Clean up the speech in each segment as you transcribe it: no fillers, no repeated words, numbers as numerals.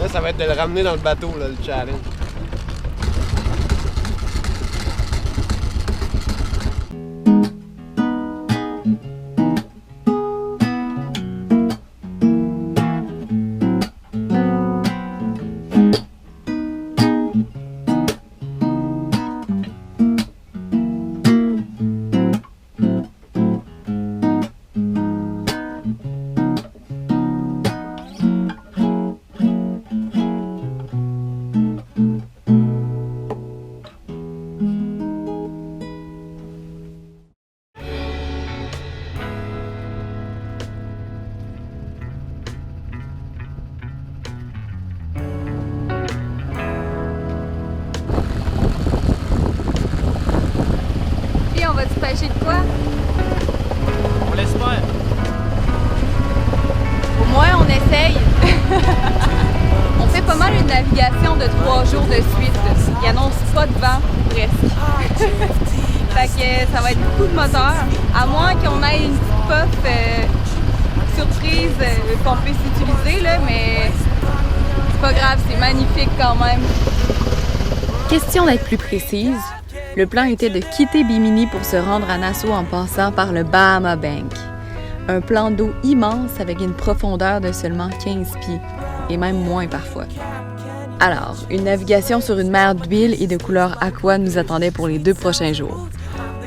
Là, ça va être de le ramener dans le bateau, là, le challenge. Pêcher de quoi? On l'espère. Au moins, on essaye. On fait pas mal une navigation de 3 jours de suite. Il annonce pas de vent, presque. Fait que ça va être beaucoup de moteur. À moins qu'on ait une petite puff surprise qu'on puisse utiliser, là, mais c'est pas grave, c'est magnifique quand même. Question d'être plus précise, le plan était de quitter Bimini pour se rendre à Nassau en passant par le Bahama Bank. Un plan d'eau immense avec une profondeur de seulement 15 pieds, et même moins parfois. Alors, une navigation sur une mer d'huile et de couleur aqua nous attendait pour les 2 prochains jours.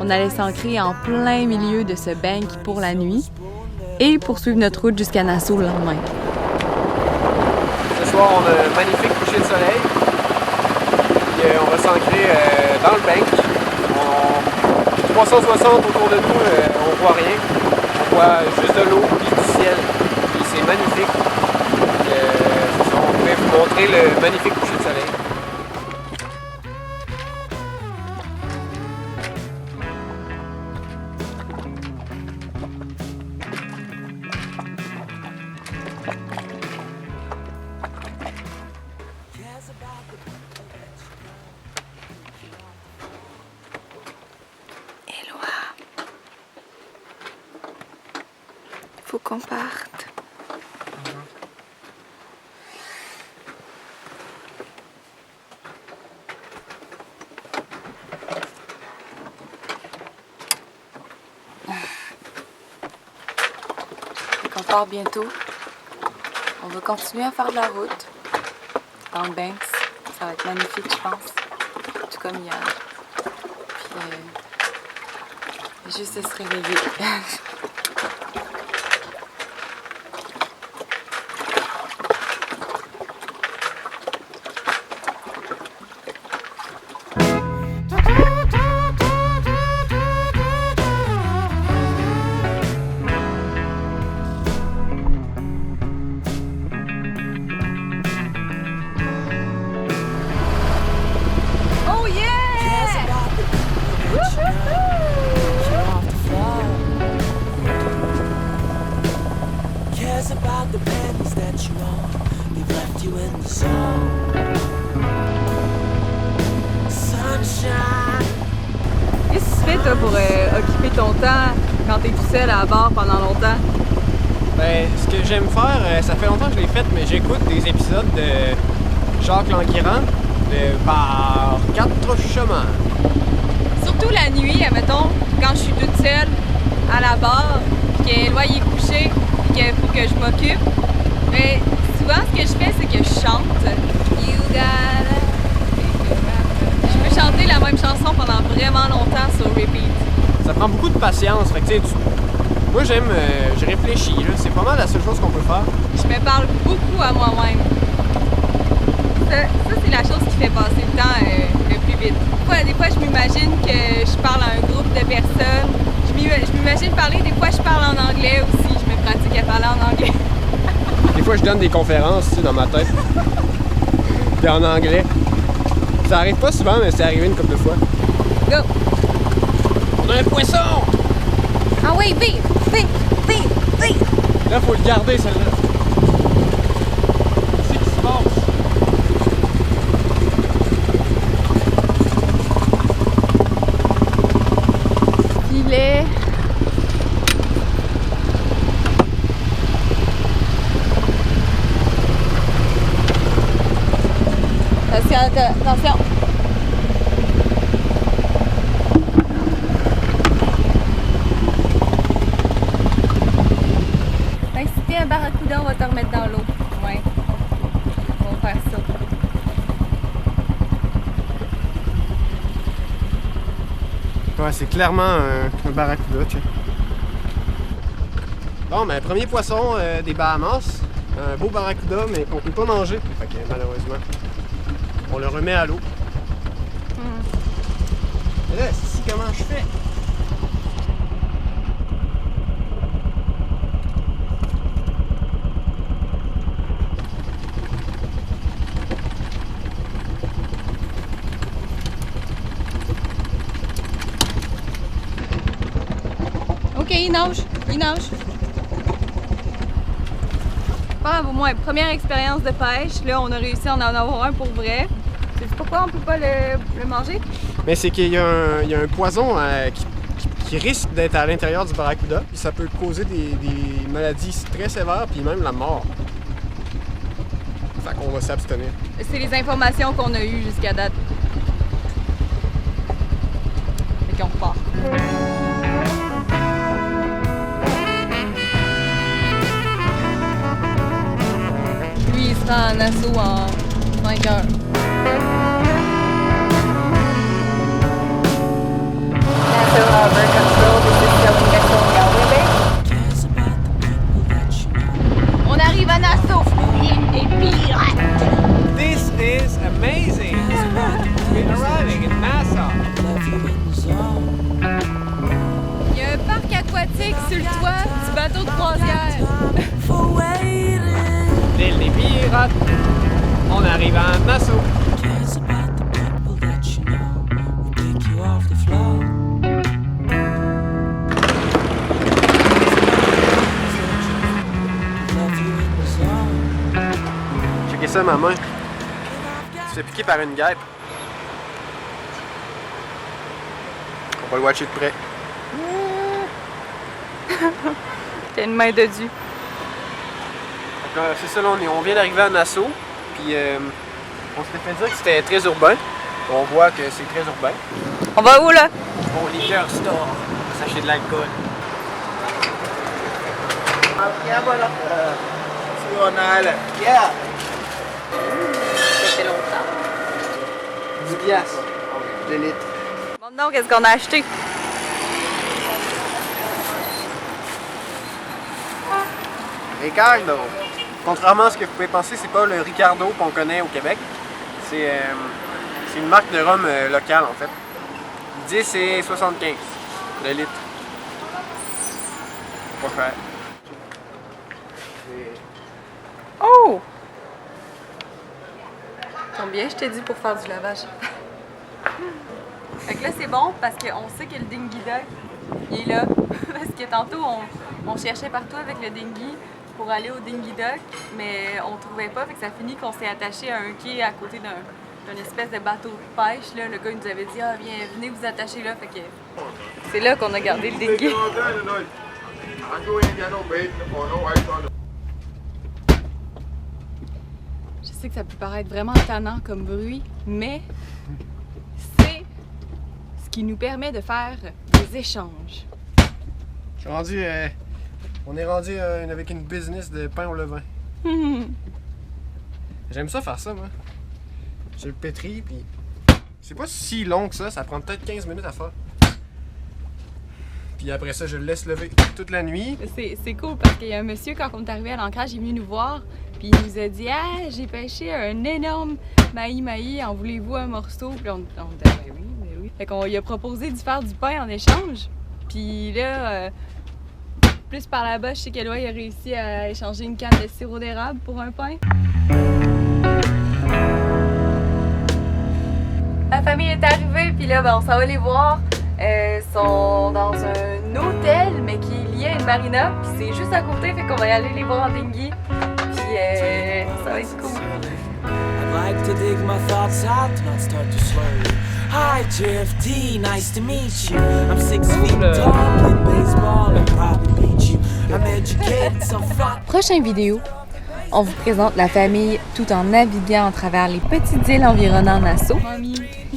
On allait s'ancrer en plein milieu de ce bank pour la nuit et poursuivre notre route jusqu'à Nassau le lendemain. Ce soir, on a un magnifique coucher de soleil. Puis, on va s'ancrer dans le bank. 360 autour de nous, on voit rien. On voit juste de l'eau et du ciel. Puis c'est magnifique. C'est ça, on pourrait vous montrer le magnifique coucher de soleil. Faut qu'on parte. Faut qu'on part bientôt. On va continuer à faire de la route dans le Banks. Ça va être magnifique, je pense. Tout comme hier. Puis juste de se réveiller. About the pennies that you own, they've left you in the zone. Sunshine. Qu'est-ce que tu fais, toi, pour occuper ton temps quand t'es tout seul à bord pendant longtemps? Ben, ce que j'aime faire, ça fait longtemps que je l'ai fait, mais j'écoute des épisodes de Jacques Languirand de Par 4 chemins. Surtout la nuit, admettons, quand je suis toute seule à la barre, puis que Éloi est couché, puis qu'il faut que je m'occupe. Mais souvent, ce que je fais, c'est que je chante. You gotta... Je peux chanter la même chanson pendant vraiment longtemps sur repeat. Ça prend beaucoup de patience, fait que tu sais, moi j'aime, je réfléchis, là. C'est pas mal la seule chose qu'on peut faire. Je me parle beaucoup à moi-même. Ça c'est la chose qui fait passer le temps le plus vite. Des fois, je m'imagine que je parle à un groupe de personnes. Je m'imagine parler, des fois, je parle en anglais aussi. Je me pratique à parler en anglais. Des fois, je donne des conférences, tu sais, dans ma tête. Puis en anglais. Ça arrive pas souvent, mais c'est arrivé une couple de fois. Go! On a un poisson! Ah oui, vite! Vite! Vite! Vite! Là, faut le garder, celle-là. Qu'est-ce qui se passe? Filet. Attention. Fait que si t'es un barracuda, on va te remettre dans l'eau. Ouais. On va faire ça. Ouais, c'est clairement un barracuda, tiens. Bon, ben, premier poisson des Bahamas. Un beau barracuda, mais qu'on peut pas manger. Fait que malheureusement, on le remet à l'eau. Et là, ici, comment je fais? OK, il nage. Ah, au moins, première expérience de pêche. Là, on a réussi à en avoir un pour vrai. Sais-tu pourquoi on peut pas le manger? Mais c'est qu'il y a un poison qui risque d'être à l'intérieur du barracuda. Puis ça peut causer des maladies très sévères, puis même la mort. Fait qu'on va s'abstenir. C'est les informations qu'on a eues jusqu'à date. Fait qu'on repart. Lui, il sera en assaut en 5 heures. On arrive à Nassau et pirate. This is amazing! We're arriving in Nassau. Il y a un parc aquatique sur le toit du bateau de croisière. L'île des pirates. On arrive à Nassau. Checkez ça, ma main. Je suis piqué par une guêpe. On va le watcher de près. T'as une main de Dieu. C'est ça, là, on vient d'arriver à Nassau. Puis on s'était fait dire que c'était très urbain. On voit que c'est très urbain. On va où là? Au liqueur store. On va s'acheter de l'alcool. Ça fait longtemps. 10 piastres. 2 litres. Maintenant, qu'est-ce qu'on a acheté? Ricardo. Contrairement à ce que vous pouvez penser, c'est pas le Ricardo qu'on connaît au Québec. C'est une marque de rhum locale en fait. 10 et 75 le litre. Pas cher. Oh! Combien je t'ai dit pour faire du lavage? Fait que là, c'est bon parce qu'on sait que le dinghy dock, il est là. Parce que tantôt, on cherchait partout avec le dinghy pour aller au dinghy dock, mais on trouvait pas. Fait que ça finit qu'on s'est attaché à un quai à côté d'un espèce de bateau de pêche. Là. Le gars il nous avait dit « Ah, venez vous attacher là. » Fait que c'est là qu'on a gardé le dinghy. Je sais que ça peut paraître vraiment tannant comme bruit, mais c'est ce qui nous permet de faire des échanges. Je suis rendu, on est rendu avec une business de pain au levain. J'aime ça faire ça, moi. Je le pétris, puis c'est pas si long que ça prend peut-être 15 minutes à faire. Puis après ça, je le laisse lever toute la nuit. C'est cool parce qu'il y a un monsieur, quand on est arrivé à l'ancrage, il est venu nous voir, puis il nous a dit « Ah, j'ai pêché un énorme mahi-mahi, en voulez-vous un morceau? » Puis on dit « Ben oui. » Fait qu'on lui a proposé d'y faire du pain en échange. Puis là, plus par là-bas, je sais qu'Éloi a réussi à échanger une canne de sirop d'érable pour un pain. La famille est arrivée, puis là, ben, on s'en va les voir. Ils sont dans un hôtel, mais qui est lié à une marina, puis c'est juste à côté, fait qu'on va y aller les voir en dinghy. Puis ça va être cool. I'd like to dig my thoughts out, not start to slur. Hi JFD, nice to meet you. I'm 6 feet tall, play baseball and probably beat you. I'm educated, so fat. Prochaine vidéo, On vous présente la famille tout en naviguant à travers les petites îles environnant Nassau.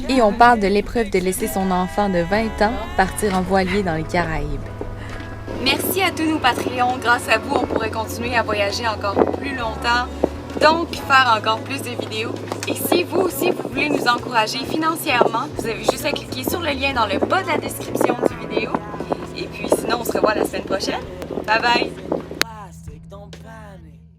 Et on parle de l'épreuve de laisser son enfant de 20 ans partir en voilier dans les Caraïbes. Merci à tous nos Patreons. Grâce à vous, on pourrait continuer à voyager encore plus longtemps, donc faire encore plus de vidéos. Et si vous aussi, vous voulez nous encourager financièrement, vous avez juste à cliquer sur le lien dans le bas de la description du vidéo. Et puis sinon, on se revoit la semaine prochaine. Bye bye!